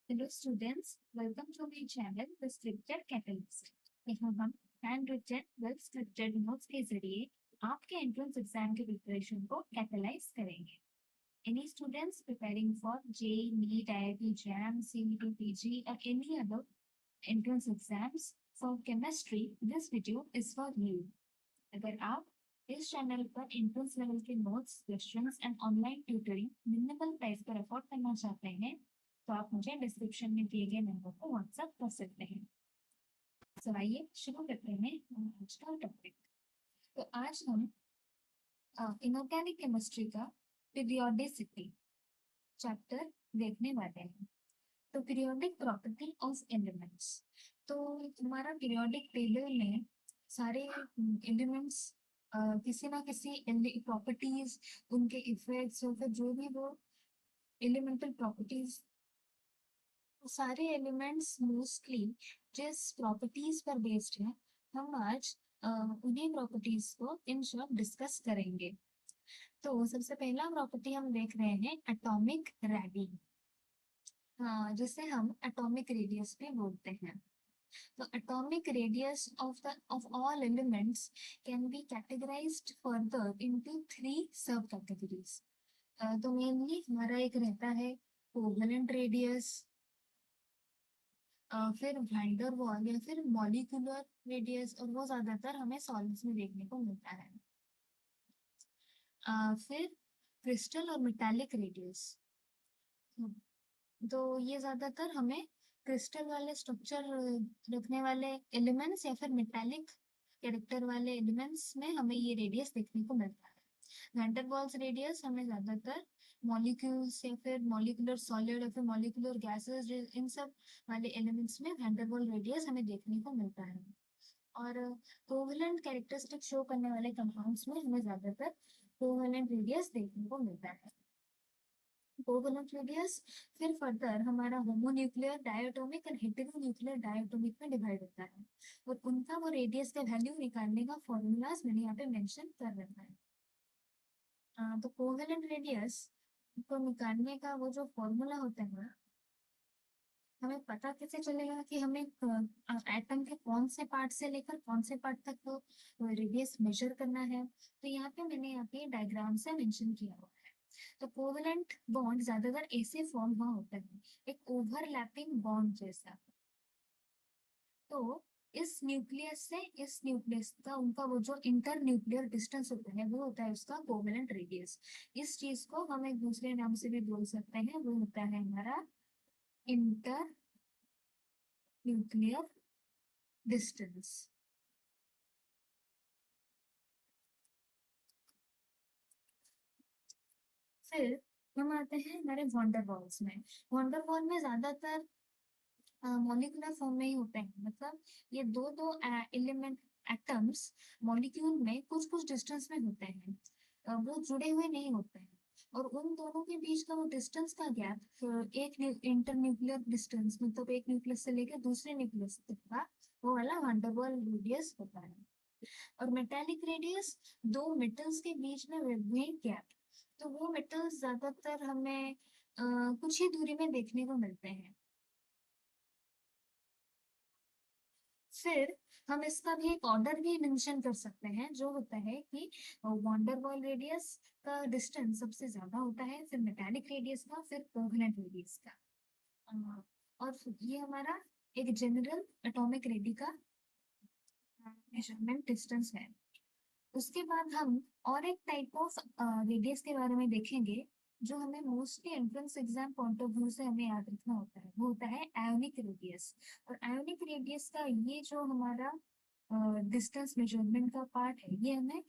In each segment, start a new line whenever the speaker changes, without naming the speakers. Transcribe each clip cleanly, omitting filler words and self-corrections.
Hello students, welcome to my channel The Scripted Catalyst। यहाँ हम hand written well scripted notes के जरिए आपके एंट्रेंस एग्जाम के प्रिपरेशन को कैटलाइज करेंगे। Any students preparing for JEE, NEET, IIT, JAM, CET, PG or any other entrance exams for chemistry, this video is for you। अगर आप इस channel पर एंट्रेंस लेवल के notes, questions and online tutoring minimal price पर afford करना चाहते हैं तो आप मुझे डिस्क्रिप्शन में दिए गए नंबर को व्हाट्सएप कर सकते हैं। तो आइए शुरू करते हैं आज का टॉपिक। तो आज हम इनऑर्गेनिक केमिस्ट्री का पीरियोडिसिटी चैप्टर देखने वाले हैं। तो पीरियोडिक प्रॉपर्टी ऑफ एलिमेंट्स, तो हमारा पीरियोडिक टेबल में सारे एलिमेंट्स किसी ना किसी प्रॉपर्टीज, उनके इफेक्ट्स और फिर जो भी वो एलिमेंटल प्रॉपर्टीज, सारे एलिमेंट्स मोस्टली जिस प्रॉपर्टीज पर बेस्ड है, हम आज उन्हीं प्रॉपर्टीज को इन शॉर्ट डिस्कस करेंगे। तो सबसे पहला प्रॉपर्टी हम देख रहे हैं एटॉमिक रेडियस, जिसे हम एटॉमिक रेडियस भी बोलते हैं। The atomic radius of all elements can be categorized further into three subcategories। तो मेनली हमारा एक रहता है कोवेलेंट रेडियस, फिर वैन वॉल या फिर मॉलिक्यूलर रेडियस, और वो ज्यादातर हमें सॉलिड्स में देखने को मिलता है। फिर क्रिस्टल और मेटालिक रेडियस, तो ये ज्यादातर हमें क्रिस्टल वाले स्ट्रक्चर रखने वाले एलिमेंट्स या फिर मेटालिक कैरेक्टर वाले एलिमेंट्स में हमें ये रेडियस देखने को मिलता है। वैंडरवाल्स रेडियस हमें ज्यादातर मॉलिक्यूल्स या फिर मॉलिक्यूलर सॉलिड या फिर मॉलिक्यूलर गैसेस, इन सब वाले एलिमेंट्स में वैंडरवाल रेडियस हमें देखने को मिलता है। और कोवेलेंट कैरेक्टरिस्टिक शो करने वाले कंपाउंड्स में हमें ज्यादातर कोवेलेंट रेडियस देखने को मिलता है। कोवेलेंट रेडियस फिर फर्दर हमारा होमोन्यूक्लियर, डायटोमिक और हेटेरोन्यूक्लियर डायटोमिक में डिवाइड होता है, और उनका वो रेडियस का वैल्यू निकालने का फॉर्मूलाज मैंने यहाँ पे मेंशन कर रखा है। तो कोवेलेंट रेडियस को निकालने का वो जो फॉर्मूला होता है, हमें पता कैसे चलेगा कि हमें एटम के कौन से पार्ट से लेकर कौन से पार्ट तक वो रेडियस मेजर करना है। तो यहाँ पे मैंने यहाँ पे डायग्राम से मेंशन किया हुआ है। तो कोवेलेंट बॉन्ड ज्यादातर ऐसे फॉर्म हुआ होता है, एक ओवरलैपिंग बॉन्ड जैसा। तो इस न्यूक्लियस से इस न्यूक्लियस का उनका वो जो इंटर न्यूक्लियर डिस्टेंस होता है, वो होता है उसका कोवेलेंट रेडियस। इस चीज को हम एक दूसरे नाम से भी बोल सकते हैं, वो होता है हमारा इंटर न्यूक्लियर डिस्टेंस। फिर हम आते हैं हमारे वॉन्डरवॉल्स में। वॉन्डरवॉल में ज्यादातर मॉलिक्यूलर फॉर्म में ही होते हैं, मतलब ये दो दो एलिमेंट एटम्स मॉलिक्यूल में कुछ कुछ डिस्टेंस में होते हैं, वो जुड़े हुए नहीं होते हैं। और उन दोनों के बीच का वो डिस्टेंस का गैप, एक इंटरन्यूक्लियर डिस्टेंस, मतलब एक न्यूक्लियस से लेकर दूसरे न्यूक्लियस तक का, वो वाला वंडरवॉल रेडियस होता है। और मेटालिक रेडियस दो मेटल्स के बीच में गैप, तो वो मेटल्स ज्यादातर हमें कुछ ही दूरी में देखने को मिलते हैं। फिर हम इसका भी एक ऑर्डर भी मेंशन कर सकते हैं, जो होता है कि वॉन्डरवॉल रेडियस का डिस्टेंस सबसे ज्यादा होता है, फिर मेटालिक रेडियस का, फिर कोवेलेंट रेडियस का। और ये हमारा एक जनरल एटॉमिक रेडी का मेजरमेंट डिस्टेंस है। उसके बाद हम और एक टाइप ऑफ रेडियस के बारे में देखेंगे, जो हमें mostly entrance exam point of view से हमें याद रखना होता है, वो होता है आयोनिक रेडियस। और आयोनिक रेडियस का ये जो हमारा डिस्टेंस मेजरमेंट का पार्ट है, ये हमें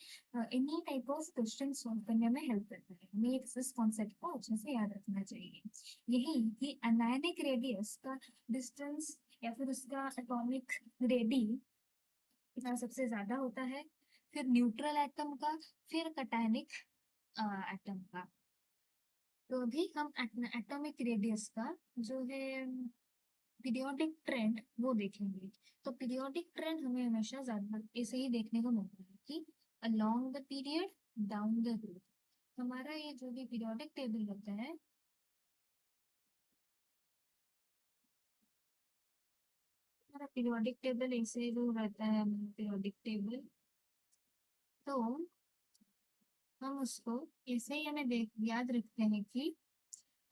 any type of question solve करने में हेल्प करता है। हमें इस कॉन्सेप्ट को अच्छे से याद रखना चाहिए, यही कि अनायनिक रेडियस का डिस्टेंस या फिर उसका एटॉमिक रेडी सबसे ज्यादा होता है, फिर न्यूट्रल एटम का, फिर कटायनिक एटम का। तो अभी हम एटॉमिक रेडियस का जो है पीरियोडिक ट्रेंड वो देखेंगे। तो पीरियोडिक ट्रेंड हमें हमेशा ज्यादा ऐसे ही देखने को मिलता है कि along the period, down the route. हमारा ये जो भी पीरियोडिक टेबल होता है, हमारा पीरियोडिक टेबल ऐसे जो रहता है, पीरियोडिक टेबल, तो हम उसको ऐसे ही हमें देख याद रखते हैं कि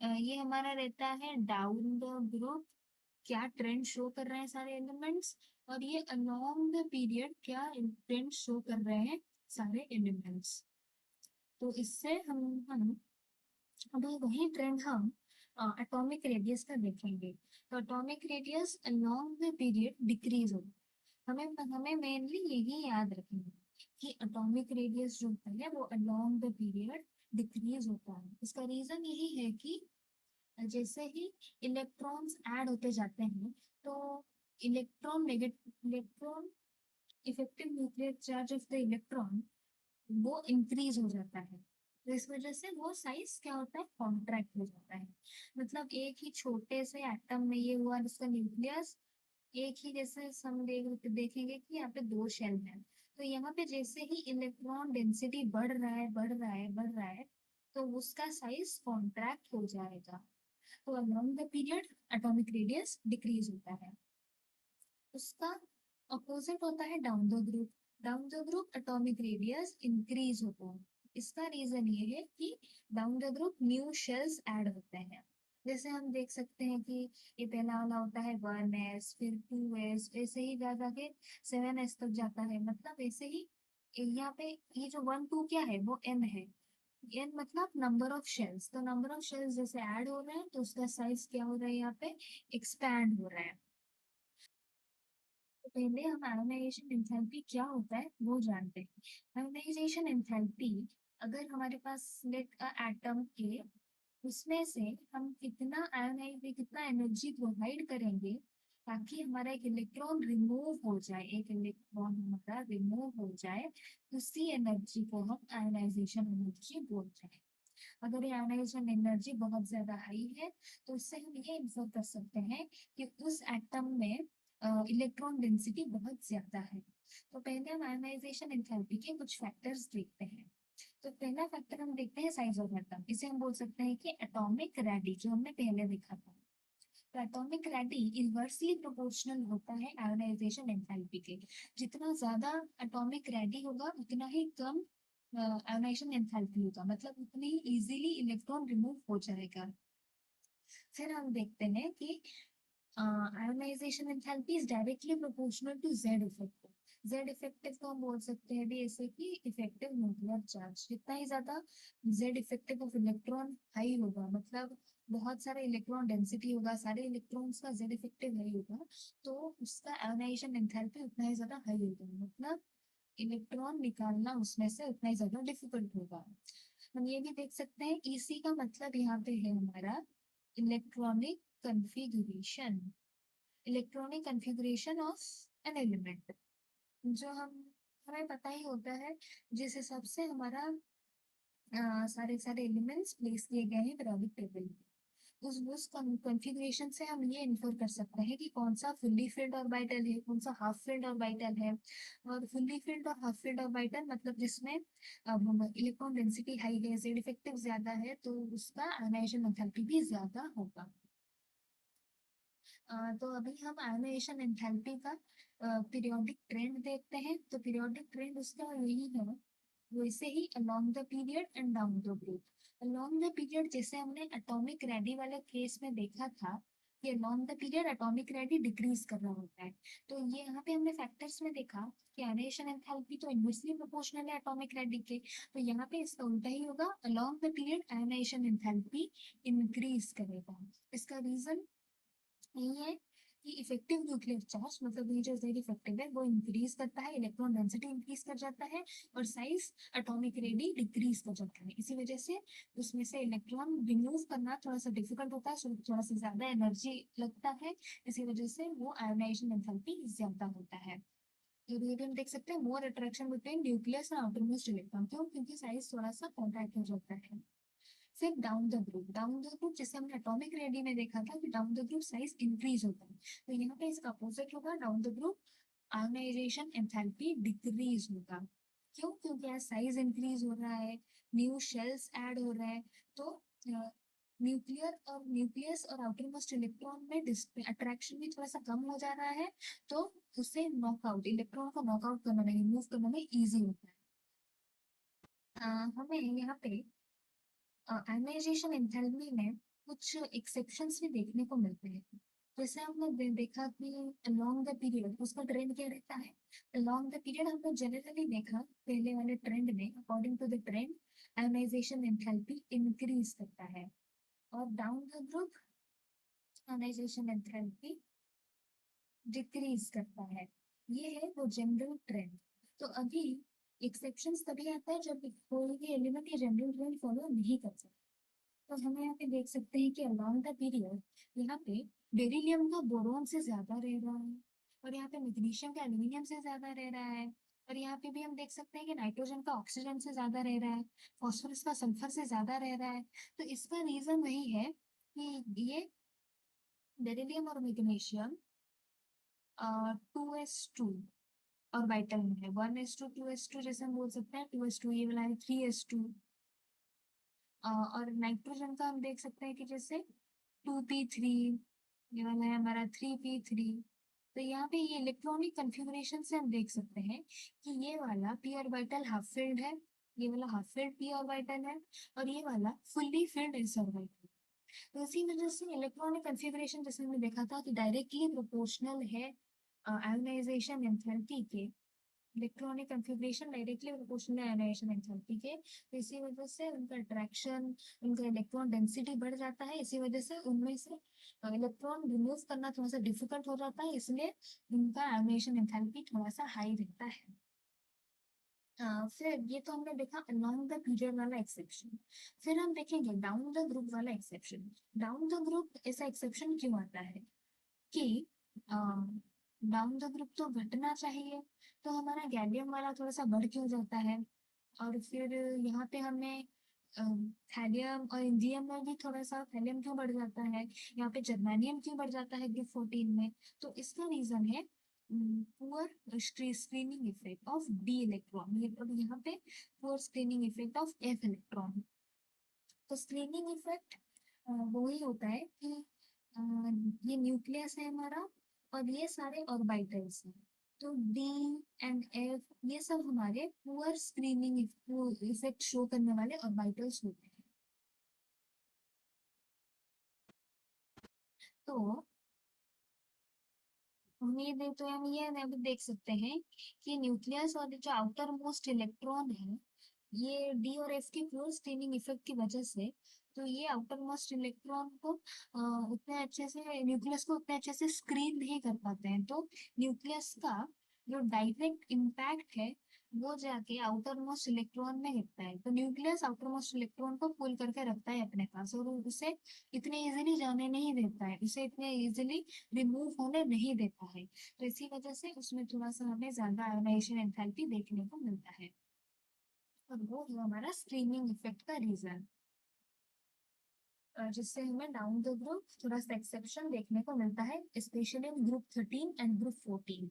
ये हमारा रहता है डाउन द ग्रुप, क्या ट्रेंड शो कर रहे हैं सारे एलिमेंट्स, और ये अलोंग द पीरियड क्या ट्रेंड शो कर रहे हैं सारे एलिमेंट्स। तो इससे हम अभी वही ट्रेंड हम एटॉमिक रेडियस का देखेंगे। तो atomic radius along the period decrease होगा। हमें हमें मेनली यही याद रखना है कि एटॉमिक रेडियस जो होता है वो अलोंग द पीरियड डिक्रीज होता है। इसका रीजन यही है कि जैसे ही इलेक्ट्रॉन्स ऐड होते जाते हैं, तो electron effective nuclear charge of the electron वो इंक्रीज हो जाता है। तो इस वजह से वो साइज क्या होता है, कॉन्ट्रैक्ट हो जाता है। मतलब एक ही छोटे से एटम में ये हुआ, उसका न्यूक्लियस एक ही, जैसे हम देखेंगे कि यहाँ पे दो शेल है, तो यहाँ पे जैसे ही इलेक्ट्रॉन डेंसिटी बढ़ रहा है बढ़ रहा है बढ़ रहा है, तो उसका साइज कॉन्ट्रैक्ट हो जाएगा। तो along the period atomic radius decrease होता है। उसका अपोजिट होता है down the group. Down the group atomic radius increase होता है। इसका रीजन ये है कि down the group new shells add होते हैं। जैसे हम देख सकते हैं कि ये पहला वाला होता है 1s, फिर 2s, ऐसे ही जा जाके 7s तक जाता है। मतलब ऐसे ही यहाँ पे ये जो 1 2 क्या है, वो n है। n मतलब नंबर ऑफ शेल्स, तो नंबर ऑफ शेल्स जैसे ऐड हो रहे हैं तो उसका साइज क्या हो रहा है, यहाँ पे एक्सपैंड हो रहा है। तो पहले हम आयोनाइजेशन एंथैल्पी क्या होता है वो जानते हैं। आयोनाइजेशन एंथैल्पी, अगर हमारे पास लेट अ एटम के, उसमें से हम कितना आयोनाइज कितना एनर्जी प्रोवाइड करेंगे ताकि हमारा एक इलेक्ट्रॉन रिमूव हो जाए, एक इलेक्ट्रॉन हमारा रिमूव हो जाए, उसी एनर्जी को हम आयोनाइजेशन एनर्जी बोलते हैं। अगर ये आयोनाइजेशन एनर्जी बहुत ज्यादा हाई है, तो उससे हम ये इंफर कर सकते हैं कि उस एटम में इलेक्ट्रॉन डेंसिटी बहुत ज्यादा है। तो पहले हम आयोनाइजेशन एंथैल्पी के कुछ फैक्टर्स देखते हैं। तो पहला फैक्टर हम देखते हैं साइज ऑफ एटम। इसे हम बोल सकते हैं कि एटॉमिक रेडी, जो हमने पहले देखा था। तो एटॉमिक रेडी इनवर्सली प्रोपोर्शनल होता है आयोनाइजेशन एंथैल्पी के। जितना ज्यादा एटॉमिक रेडी होगा उतना ही कम आयोनाइजेशन एंथैल्पी होगा, मतलब उतनी ही इजीली इलेक्ट्रॉन रिमूव हो जाएगा। फिर हम देखते हैं कि ionisation enthalpy is directly proportional to Z effective. Z effective को हम बोल सकते हैं भी ऐसे कि इफेक्टिव न्यूक्लियर चार्ज। जितना ही ज्यादा Z effective of electron high होगा, मतलब बहुत सारे इलेक्ट्रॉन डेंसिटी होगा, सारे इलेक्ट्रॉन्स का जेड इफेक्टिव हाई होगा, तो उसका आयोनाइजेशन एंथैल्पी उतना ही ज्यादा हाई होगा। मतलब इलेक्ट्रॉन निकालना उसमें से उतना ही ज्यादा डिफिकल्ट होगा। हम ये भी देख सकते हैं ईसी का मतलब यहाँ पे है हमारा electronic configuration. Electronic configuration of an element, जो हमें पता ही होता है जिस हिसाब से हमारा सारे सारे एलिमेंट्स प्लेस किए गए हैं पीरियोडिक टेबल में। उस कॉन्फ़िगरेशन से हम ये इन्फर कर सकते हैं कि कौन सा फुल्ली फिल्ड ऑर्बिटल है, कौन सा हाफ फिल्ड ऑर्बिटल है। और फुल्ली फिल्ड और हाफ फिल्ड ऑर्बिटल मतलब जिसमें इलेक्ट्रॉन डेंसिटी हाई है, जेड इफेक्टिव ज्यादा है, तो उसका आयोनाइजेशन एंथैल्पी भी ज्यादा होगा। तो अभी हम आयोनाइजेशन एंथैल्पी का पीरियोडिक ट्रेंड देखते हैं। तो पीरियोडिक ट्रेंड उसका यही है, वैसे ही along the period and down the group. Along the period जैसे हमने एटॉमिक रेडी वाले केस में देखा था कि along the period atomic ready decrease कर रहा होता है। तो ये यहाँ पे हमने फैक्टर्स में देखा कि आयोनाइजेशन एंथैल्पी तो इनवर्सली प्रोपोर्शनल है एटॉमिक रेडी के, तो यहाँ पे इसका उल्टा ही होगा, along the period ionisation enthalpy increase करेगा। इसका रीजन यही है कि इफेक्टिव न्यूक्लियर चार्ज, मतलब ये जो जेड इफेक्टिव है वो इंक्रीज करता है, इलेक्ट्रॉन डेंसिटी इंक्रीज कर जाता है, और साइज एटॉमिक रेडी डिक्रीज कर जाता है। इसी वजह से उसमें से इलेक्ट्रॉन रिमूव करना थोड़ा सा डिफिकल्ट होता है, थोड़ा सा ज्यादा एनर्जी लगता है। इसी वजह से वो आयोनाइजेशन एंथैल्पी ज्यादा होता है। तो ये भी हम देख सकते हैं मोर अट्रैक्शन बिटवीन न्यूक्लियस और आउटरमोस्ट इलेक्ट्रॉन, क्यों, क्योंकि साइज थोड़ा सा कॉन्ट्रैक्ट हो जाता है। फिर down the group, down the group जैसे हमने एटॉमिक रेडी में देखा था कि down the group size increase होता है, तो यहाँ पे इसका अपोजिट होगा, down the group ionisation enthalpy decrease होगा। क्यों, क्योंकि आज साइज इंक्रीज हो रहा है, न्यू शेल्स ऐड हो रहे हैं, तो न्यूक्लियस और आउटर मोस्ट इलेक्ट्रॉन में अट्रैक्शन भी थोड़ा सा कम हो जा रहा है, तो उसे नॉकआउट इलेक्ट्रॉन को नॉकआउट करने में, रिमूव करने में इजी होता है। हमें यहाँ पे आयनाइजेशन एंथैल्पी में कुछ एक्सेप्शंस भी देखने को मिलते हैं। जैसे हमने देखा कि अलोंग द पीरियड उसका ट्रेंड क्या रहता है। अलोंग द पीरियड हमने जनरली देखा पहले वाले ट्रेंड में, according to the trend ionisation enthalpy increase करता है, और down the group ionisation enthalpy decrease करता है। ये है वो जनरल ट्रेंड। तो अभी एक्सेप्शंस तभी आता है जब कोई भी एलिमेंट ये जनरल ट्रेंड फॉलो नहीं कर सकता। तो हम यहाँ पे देख सकते हैं कि अलोंग द पीरियड यहाँ पे बेरिलियम का बोरॉन से ज्यादा रह रहा है, और यहाँ पे मैग्नीशियम का एल्यूमिनियम से ज्यादा रह रहा है, और यहाँ पे भी हम देख सकते हैं कि नाइट्रोजन का ऑक्सीजन से ज्यादा रह रहा है, फॉस्फोरस का सल्फर से ज्यादा रह रहा है। तो इसका रीजन वही है कि ये बेरिलियम और मैग्नीशियम 2s2 ऑर्बिटल में है। 1s2 2s2 जैसे हम बोल सकते हैं, 2s2 ये वाला है 3s2। और नाइट्रोजन का हम देख सकते हैं कि जैसे 2p3, ये वाला है हमारा 3p3। तो यहाँ पे ये इलेक्ट्रॉनिक कन्फिग्रेशन से हम देख सकते हैं कि ये वाला p ऑर्बिटल हाफ फिल्ड है, ये वाला हाफ फिल्ड p ऑर्बिटल है, और ये वाला फुल्ली फिल्ड s ऑर्बिटल। तो इसी वजह से इलेक्ट्रॉनिक कन्फिग्रेशन जैसे हमने देखा था कि डायरेक्टली प्रोपोर्शनल है आयोनाइजेशन एंथैल्पी के। इलेक्ट्रॉनिक कन्फिग्रेशन डायरेक्टली प्रोपोर्शनल है आयोनाइजेशन एंथैल्पी के, तो इसी वजह से उनका अट्रैक्शन, उनका इलेक्ट्रॉन डेंसिटी बढ़ जाता है। इसी वजह से उनमें से इलेक्ट्रॉन रिमूव करना थोड़ा सा डिफिकल्ट हो जाता है, इसलिए उनका आयोनाइजेशन एंथैल्पी थोड़ा सा हाई रहता है। फिर ये तो हमने देखा अलोंग द पीरियड वाला एक्सेप्शन। फिर हम देखेंगे डाउन द ग्रुप वाला एक्सेप्शन। डाउन द ग्रुप ऐसा एक्सेप्शन क्यों आता है कि डाउन द ग्रुप तो घटना चाहिए, तो हमारा गैलियम वाला थोड़ा सा बढ़ क्यों जाता है, और फिर यहाँ पे हमें थैलियम और इंडियम में भी थोड़ा सा थैलियम क्यों बढ़ जाता है, यहाँ पे जर्मेनियम क्यों बढ़ जाता है ग्रुप 14 में। तो इसका रीजन है poor screening effect of D electron, यहाँ पे poor screening effect of F electron. तो स्क्रीनिंग इफेक्ट वही होता है कि अ, ये न्यूक्लियस है हमारा, और ये सारे ऑर्बिटल्स हैं। तो डी एंड एफ ये सब हमारे पुअर स्क्रीनिंग इफेक्ट शो करने वाले ऑर्बिटल्स होते हैं। तो उम्मीद है, तो हम ये अभी देख सकते हैं कि न्यूक्लियस और जो आउटर मोस्ट इलेक्ट्रॉन है, ये डी और एफ के प्योर स्क्रीनिंग इफेक्ट की वजह से, तो ये आउटर मोस्ट इलेक्ट्रॉन को उतने अच्छे से, न्यूक्लियस को उतने अच्छे से स्क्रीन नहीं कर पाते हैं। तो न्यूक्लियस का जो डायरेक्ट इम्पैक्ट है वो जाके आउटर मोस्ट इलेक्ट्रॉन में गिरता है। तो न्यूक्लियस आउटर मोस्ट इलेक्ट्रॉन को पुल करके रखता है अपने पास, और उसे इतने इजीली जाने नहीं देता है, उसे इतने इजीली रिमूव होने नहीं देता है। तो इसी वजह से उसमें थोड़ा सा हमें ज्यादा आयोनाइजेशन एंथैल्पी देखने को मिलता है, और वो है हमारा स्क्रीनिंग इफेक्ट का रीजन, जिससे हमें डाउन द ग्रुप थोड़ा सा एक्सेप्शन देखने को मिलता है, specially in group 13 and group 14।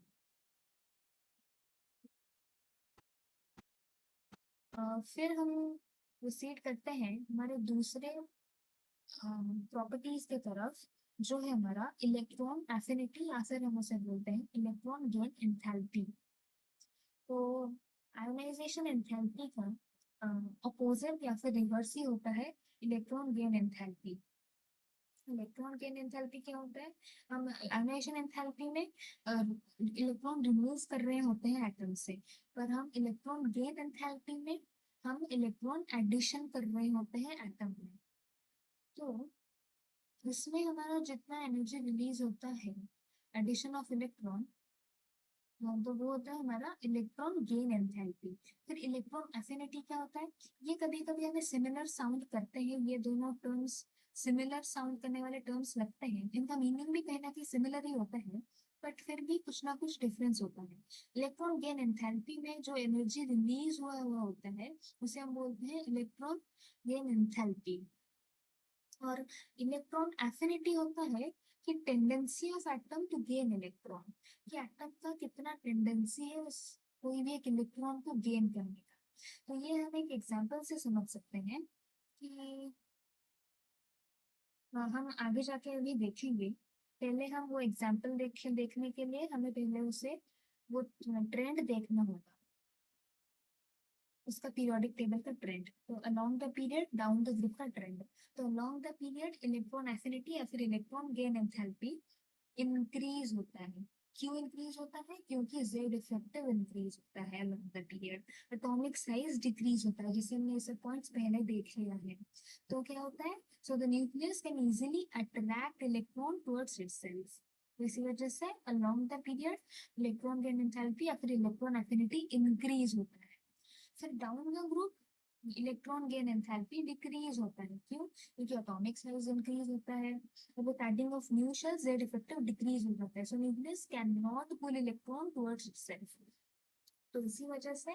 फिर हम प्रोसीड करते हैं हमारे दूसरे प्रॉपर्टीज की तरफ, जो है हमारा इलेक्ट्रॉन एफिनिटी, या फिर हम उसे बोलते हैं इलेक्ट्रॉन गेन एंथैल्पी। तो आयोनाइजेशन एंथैल्पी का अपोजिट या फिर रिवर्स ही होता है electron gain enthalpy. Electron gain enthalpy क्या होता है, हम आयोनाइजेशन एंथैल्पी में इलेक्ट्रॉन रिमूव कर रहे होते हैं एटम से, पर हम इलेक्ट्रॉन गेन एंथैल्पी में हम इलेक्ट्रॉन एडिशन कर रहे होते हैं एटम में। तो इसमें हमारा जितना एनर्जी रिलीज होता है एडिशन ऑफ इलेक्ट्रॉन, तो वो होता है हमारा इलेक्ट्रॉन गेन एंथैल्पी। फिर इलेक्ट्रॉन एफिनिटी क्या होता है, ये कभी कभी हमें सिमिलर साउंड करते हैं, ये दोनों टर्म्स सिमिलर साउंड करने वाले टर्म्स लगते हैं, इनका मीनिंग भी कहीं ना कहीं सिमिलर ही होता है, बट फिर भी कुछ ना कुछ डिफरेंस होता है। इलेक्ट्रॉन गेन एंथैल्पी में जो एनर्जी रिलीज हुआ हुआ होता है उसे हम बोलते हैं इलेक्ट्रॉन गेन एंथैल्पी। और इलेक्ट्रॉन एफिनिटी होता है कि tendency of atom to gain electron, कि एटम का कितना टेंडेंसी है उस कोई भी एक इलेक्ट्रॉन को गेन करने का। तो ये हम एक एग्जांपल से समझ सकते हैं कि हम आगे जाके अभी देखेंगे। पहले हम वो एग्जाम्पल देखने के लिए हमें पहले उसे वो ट्रेंड देखना होगा, उसका पीरियोडिक टेबल का ट्रेंड। तो along the period down the group का ट्रेंड। तो along the period electron affinity या फिर इलेक्ट्रॉन गेन एंथैल्पी इंक्रीज होता है। क्यों इंक्रीज होता है? क्योंकि जेड इफेक्टिव इंक्रीज होता है along the period. Atomic size decrease होता है, जिसे हमने इसे पॉइंट्स पहले देख लिया है। तो क्या होता है? So the nucleus can easily attract electron towards itself. तो इसी वजह से along the period electron gain enthalpy या फिर इलेक्ट्रॉन एफिनिटी इंक्रीज होता है। फिर down the group electron gain enthalpy decrease होता है। क्यों? क्योंकि एटॉमिक साइज इंक्रीज होता है। With adding of new shells Z effective decrease हो जाता है। So nucleus can not pull electron towards itself. तो इसी वजह से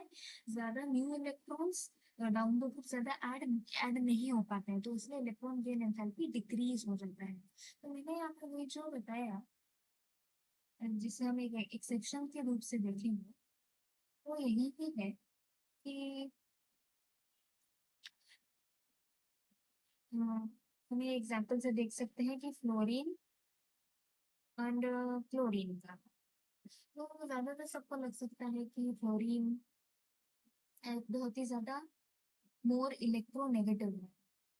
ज्यादा new electrons down the group ज्यादा ऐड नहीं हो पाते हैं, तो इसलिए इलेक्ट्रॉन गेन एंथैल्पी डिक्रीज हो जाता है। तो मैंने आपको वही जो बताया, जिसे हम एक एक्सेप्शन के रूप से देखेंगे, वो यही ही है कि हम ये एग्जाम्पल से देख सकते हैं कि फ्लोरीन एंड क्लोरीन का। तो ज्यादातर सबको लग सकता है कि फ्लोरीन बहुत ही ज्यादा मोर इलेक्ट्रोनेगेटिव है।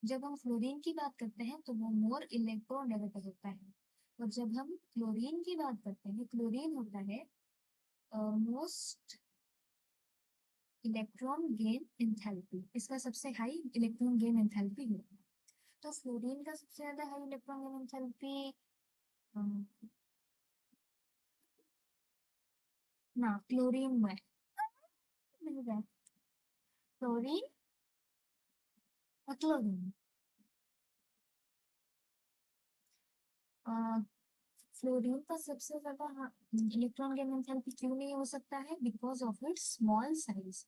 जब हम फ्लोरीन की बात करते हैं तो वो मोर इलेक्ट्रोनेगेटिव होता है। और जब हम क्लोरीन की बात करते हैं, क्लोरीन होता है मोस्ट इलेक्ट्रॉन गेन एंथैल्पी, इसका सबसे हाई इलेक्ट्रॉन गेन एंथैल्पी होता है। तो फ्लोरीन का सबसे ज्यादा हाई इलेक्ट्रॉन गेन एंथैल्पी ना क्लोरीन में मिल गया। क्लोरीन और क्लोरीन, फ्लोरीन का सबसे ज्यादा इलेक्ट्रॉन गेन एंथैल्पी क्यों नहीं हो सकता है? Because of its small size.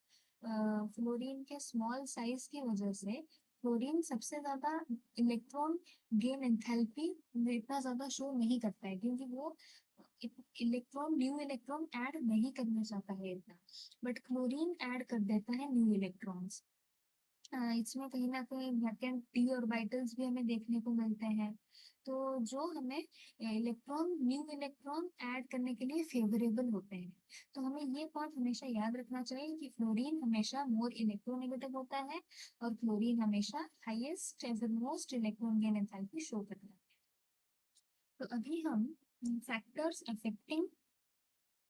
Fluorine के स्मॉल साइज की वजह से फ्लोरीन सबसे ज्यादा इलेक्ट्रॉन गेन एंथैल्पी इतना ज्यादा शो नहीं करता है, क्योंकि वो इलेक्ट्रॉन न्यू इलेक्ट्रॉन ऐड नहीं करना चाहता है इतना। बट क्लोरीन ऐड कर देता है न्यू इलेक्ट्रॉन्स। इसमें कहीं ना कहीं वैकेंट पी ऑर्बिटल्स भी हमें देखने को मिलते हैं। तो जो हमें इलेक्ट्रॉन न्यू इलेक्ट्रॉन ऐड करने के लिए फेवरेबल होते हैं। तो हमें ये पॉइंट हमेशा याद रखना चाहिए कि फ्लोरीन हमेशा मोर इलेक्ट्रोनेगेटिव होता है और क्लोरीन हमेशा highest as most electron gain enthalpy show करता है। तो अभी हम factors affecting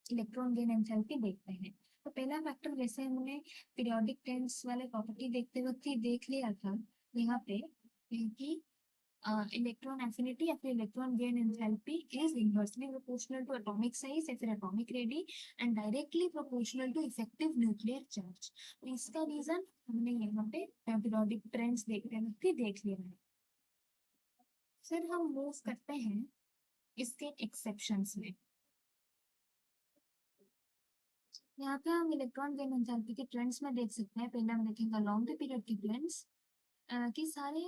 electron gain enthalpy देखते हैं। तो पहला फैक्टर जैसे हमने पीरियोडिक टेंस वाले प्रॉपर्टी देखते वक्त ही देख लिया था यहाँ पे कि इलेक्ट्रॉन एफिनिटी या फिर electron gain enthalpy is inversely proportional to atomic size या फिर atomic radii and directly proportional to effective nuclear charge. तो इसका रीजन हमने यहाँ पे पीरियोडिक ट्रेंड्स देखते वक्त ही देख लिया है। फिर हम मूव करते हैं इसके एक्सेप्शंस में। यहाँ पे हम इलेक्ट्रॉन गेन एंथैल्पी के ट्रेंड्स में देख सकते हैं। पहले हम देखेंगे अलोंग द पीरियड के ट्रेंड्स, कि सारे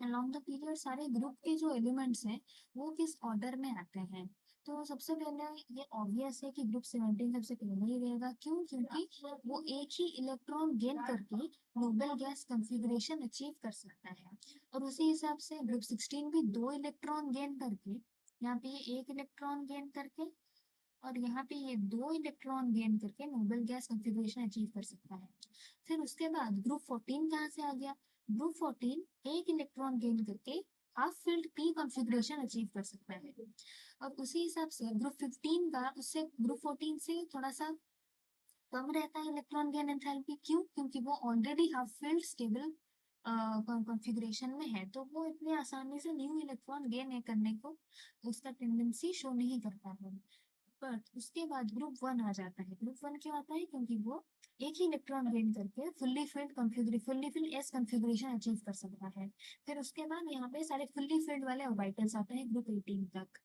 अलोंग द पीरियड सारे ग्रुप के जो एलिमेंट्स हैं वो किस ऑर्डर में आते हैं। तो सबसे पहले ये ऑब्वियस है कि ग्रुप 17 सबसे पहले ही रहेगा। क्यों? क्योंकि वो एक ही इलेक्ट्रॉन गेन करके नोबल गैस कॉन्फ़िगरेशन अचीव कर सकता है। और उसी हिसाब से ग्रुप 16 भी 2 इलेक्ट्रॉन गेन करके, यहाँ पे ये 1 इलेक्ट्रॉन गेन करके और यहाँ पे ये 2 इलेक्ट्रॉन गेन करके नोबल गैस कॉन्फ़िगरेशन अचीव कर सकता है। फिर उसके बाद ग्रुप 14 कहाँ से आ गया? ग्रुप 14 एक इलेक्ट्रॉन गेन करके half field P configuration achieve कर सकता है। और उसी हिसाब से ग्रुप 15 का उससे ग्रुप 14 से थोड़ा सा कम रहता है इलेक्ट्रॉन गेन एंथैल्पी। क्यों? क्योंकि वो already half field stable configuration में है, तो वो इतनी आसानी से न्यू इलेक्ट्रॉन गेन करने को उसका टेंडेंसी शो नहीं करता है। बट उसके बाद ग्रुप 1 आ जाता है। ग्रुप 1 क्यों आता है? क्योंकि वो एक ही इलेक्ट्रॉन गेन करके fully filled S configuration achieve कर सकता है। फिर उसके बाद यहाँ पे सारे फुल्ली फिल्ड वाले ऑर्बिटल्स आते हैं ग्रुप 18 तक।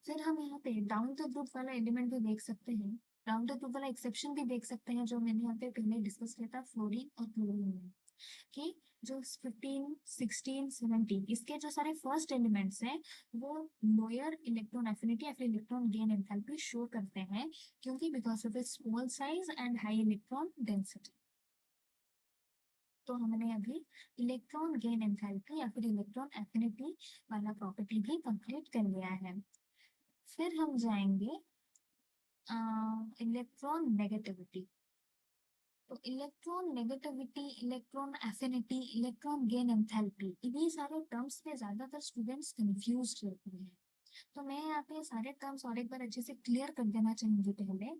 फिर हम यहाँ पे डाउन द ग्रुप वाला एलिमेंट भी देख सकते हैं। डाउन द ग्रुप वाला एक्सेप्शन भी देख सकते हैं, जो मैंने यहाँ पे पहले डिस्कस किया था फ्लोरीन और क्लोरीन में, कि जो 15, 16, 17 इसके जो सारे फर्स्ट एलिमेंट्स हैं वो लोअर इलेक्ट्रॉन एफिनिटी या फिर इलेक्ट्रॉन गेन एंथैल्पी शो करते हैं, क्योंकि because of its small size and high electron density. तो हमने अभी इलेक्ट्रॉन गेन एंथैल्पी या फिर इलेक्ट्रॉन एफिनिटी वाला प्रॉपर्टी भी कंप्लीट कर लिया है। फिर हम जाएंगे इलेक्ट्रॉन नेगेटिविटी। तो electron negativity, electron affinity, electron gain enthalpy, ये सारे टर्म्स में ज्यादातर स्टूडेंट्स कंफ्यूज रहते हैं। तो मैं यहाँ पे सारे टर्म्स और एक बार अच्छे से क्लियर कर देना चाहूंगी पहले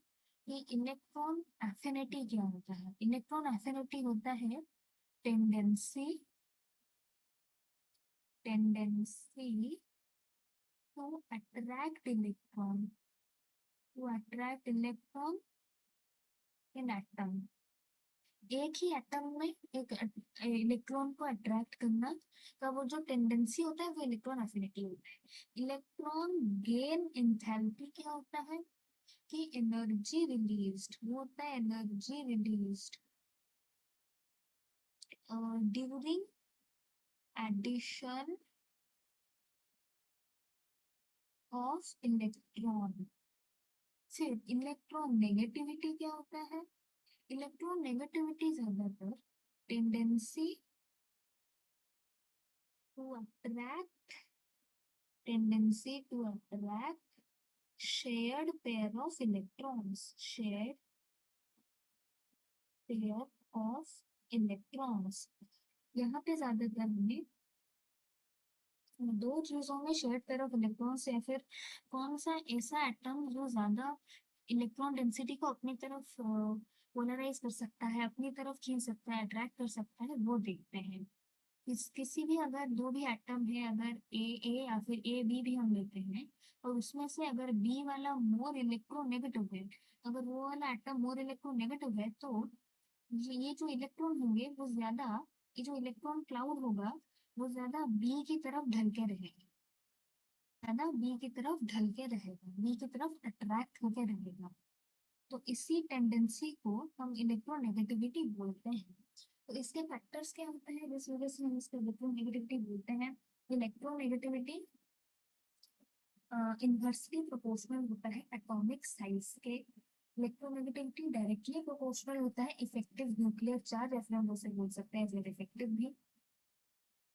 कि इलेक्ट्रॉन एफिनिटी क्या होता है। इलेक्ट्रॉन एफिनिटी होता है tendency tendency to attract electron in atom. एक ही एटम में एक इलेक्ट्रॉन को अट्रैक्ट करना का वो जो टेंडेंसी होता है वो इलेक्ट्रॉन एफिनिटी होता है। इलेक्ट्रॉन गेन एंथैल्पी क्या होता है कि एनर्जी रिलीज्ड, वो होता है energy released during addition of electron. फिर इलेक्ट्रॉन नेगेटिविटी क्या होता है। इलेक्ट्रॉन नेगेटिविटी ज्यादातर tendency to attract shared pair of electrons। यहाँ पे ज्यादातर हमें दो चीजों में शेयर्ड पेयर ऑफ इलेक्ट्रॉन्स या फिर कौन सा ऐसा एटम जो ज्यादा इलेक्ट्रॉन डेंसिटी को अपनी तरफ पोलराइज कर सकता है, अपनी तरफ खींच सकता है, अट्रैक्ट कर सकता है, वो देखते हैं। किसी भी अगर दो भी एटम है, अगर ए या फिर ए बी भी हम लेते हैं और उसमें से अगर बी वाला मोर इलेक्ट्रोनेगेटिव है, अगर वो वाला एटम मोर इलेक्ट्रोनेगेटिव है, तो ये जो इलेक्ट्रॉन होंगे वो ज्यादा, ये जो इलेक्ट्रॉन क्लाउड होगा वो ज्यादा बी की तरफ ढल के रहेगा, ज्यादा बी की तरफ ढल के रहेगा, बी की तरफ अट्रैक्ट होके रहेगा। तो इसी टेंडेंसी को हम इलेक्ट्रोनेगेटिविटी बोलते हैं। तो इसके फैक्टर्स क्या होते हैं जिस वजह से हम इसको इलेक्ट्रोनेगेटिविटी बोलते हैं। इलेक्ट्रोनेगेटिविटी इन्वर्सली प्रोपोर्शनल होता है एटॉमिक साइज के। इलेक्ट्रोनेगेटिविटी डायरेक्टली प्रोपोर्शनल होता है इफेक्टिव न्यूक्लियर चार्ज, या फिर हम उसे बोल सकते हैं जेड इफेक्टिव भी।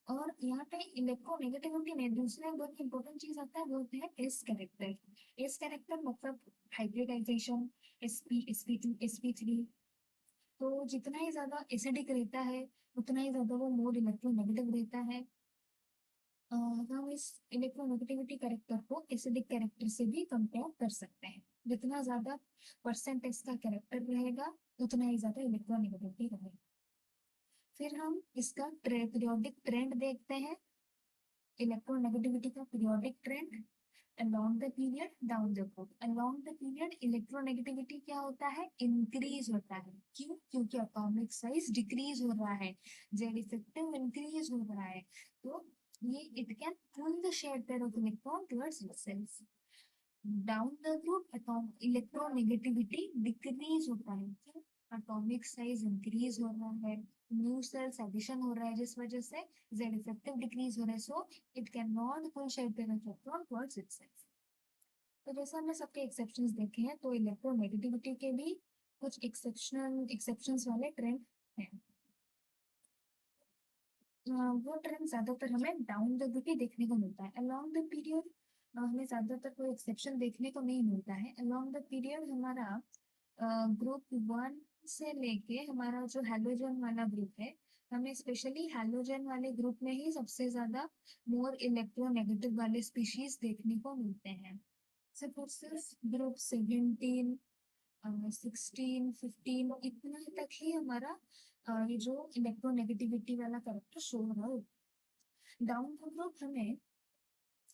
और यहाँ पे इलेक्ट्रोनेगेटिविटी में दूसरा बहुत इंपॉर्टेंट चीज आता है वो होता है एस कैरेक्टर। एस कैरेक्टर मतलब हाइब्रिडाइजेशन, sp2 sp3। तो जितना ही ज्यादा एसिडिक रहता है उतना ही ज्यादा वो मोर इलेक्ट्रोनेगेटिव रहता है। हम इस इलेक्ट्रोनेगेटिविटी कैरेक्टर को एसिडिक कैरेक्टर से भी कंपेयर कर सकते हैं। जितना ज्यादा परसेंट इसका कैरेक्टर रहेगा उतना ही ज्यादा इलेक्ट्रोनेगेटिविटी रहेगा। फिर हम इसका पीरियोडिक ट्रेंड देखते हैं, इलेक्ट्रोनेगेटिविटी का periodic trend along the period, down the road। along the period electronegativity क्या होता है, इंक्रीज होता है। क्यों? क्योंकि एटॉमिक साइज डिक्रीज हो रहा है, जेड इफेक्टिव इंक्रीज हो रहा है। तो ये it can pull the share pair of electron towards itself. Down the route electronegativity decrease होता है। क्यों? एटॉमिक साइज इंक्रीज हो रहा है, न्यू सेल्स एडिशन हो रहा है, जिस वजह से जेड इफेक्टिव डिक्रीज हो रहा है। So it can not pull share pair of electron towards itself. तो जैसे हमने सबके एक्सेप्शंस देखे हैं, तो इलेक्ट्रोनेगेटिविटी के भी कुछ एक्सेप्शंस वाले ट्रेंड हैं। वो ट्रेंड ज्यादातर हमें डाउन द रूट ही देखने को मिलता है। अलोंग द पीरियड हमें ज्यादातर कोई एक्सेप्शन देखने को नहीं मिलता है। अलोंग द पीरियड हमारा ग्रुप 1 से लेके हमारा जो हैलोजन वाला ग्रुप है, हमें स्पेशली हैलोजन वाले ग्रुप में ही सबसे ज्यादा मोर इलेक्ट्रोनेगेटिव वाले स्पीशीज देखने को मिलते हैं। ग्रुप 17, 16, 15 इतना तक ही हमारा ये जो इलेक्ट्रोनेगेटिविटी वाला कैरेक्टर शो हो रहा है। डाउन टू ग्रुप हमें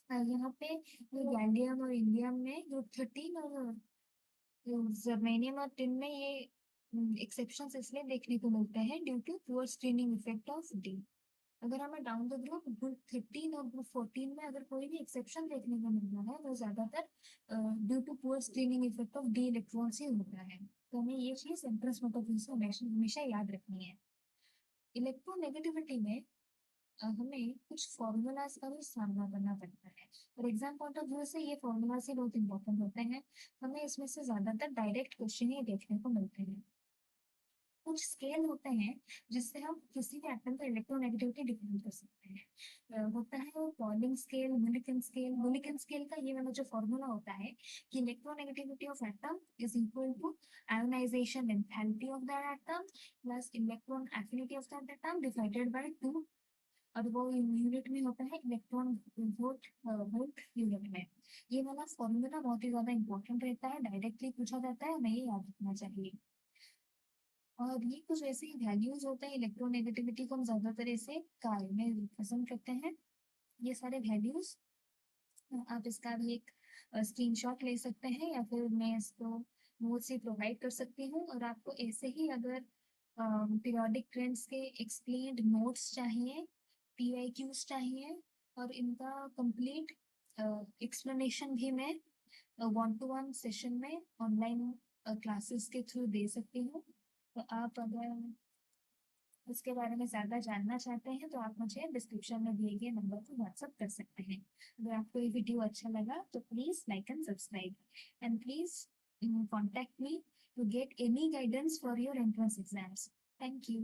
यहाँ पे गैलियम और इंडियम में ग्रुप 13 और जर्मेनियम और टिन में ये एक्सेप्शंस इसलिए देखने को मिलते हैं due to poor screening effect of d. अगर हमें डाउन द ग्रुप 13 और ग्रुप 14 में अगर कोई भी एक्सेप्शन देखने को मिल रहा है वो ज्यादातर due to poor screening effect of d electrons ही होता है। तो हमें ये चीज एंट्रेंस में तो हमेशा याद रखनी है। इलेक्ट्रोनेगेटिविटी में हमें कुछ फॉर्मूलाज का भी सामना करना पड़ता है। और एग्जाम पॉइंट ऑफ व्यू से ये फॉर्मूलाज ही बहुत इंपॉर्टेंट होते हैं। हमें इसमें से ज्यादातर डायरेक्ट क्वेश्चन ही देखने को मिलते हैं। कुछ स्केल होते हैं जिससे हम किसी भी एटम का इलेक्ट्रोनेगेटिविटी डिफाइन कर सकते हैं। होता है वो Pauling scale, Mulliken scale. Mulliken scale का ये वाला जो फॉर्मूला होता है कि electronegativity of atom is equal to ionisation enthalpy of that atom plus electron affinity of that atom divided by 2, और वो यूनिट में होता है इलेक्ट्रॉन वोल्ट, वोल्ट यूनिट में। ये वाला फॉर्मूला बहुत ही ज्यादा इंपॉर्टेंट रहता है, डायरेक्टली पूछा जाता है, हमें ये याद रखना चाहिए। और ये कुछ ऐसे वैल्यूज होते हैं इलेक्ट्रोनेगेटिविटी को हम ज्यादातर ऐसे काय में पसंद करते हैं। ये सारे वैल्यूज आप इसका भी एक स्क्रीनशॉट ले सकते हैं या फिर मैं इसको नोट से प्रोवाइड कर सकती हूँ। और आपको ऐसे ही अगर पीरियोडिक ट्रेंड्स के एक्सप्लेन्ड नोट्स चाहिए, पीआईक्यूज चाहिए और इनका कंप्लीट एक्सप्लेनेशन भी मैं वन टू वन सेशन में ऑनलाइन क्लासेस के थ्रू दे सकती हूँ। तो आप अगर इसके बारे में ज़्यादा जानना चाहते हैं तो आप मुझे डिस्क्रिप्शन में दिए गए नंबर पर व्हाट्सअप कर सकते हैं। अगर आपको ये वीडियो अच्छा लगा तो please like and subscribe and please contact me to get any guidance for your entrance exams. Thank you.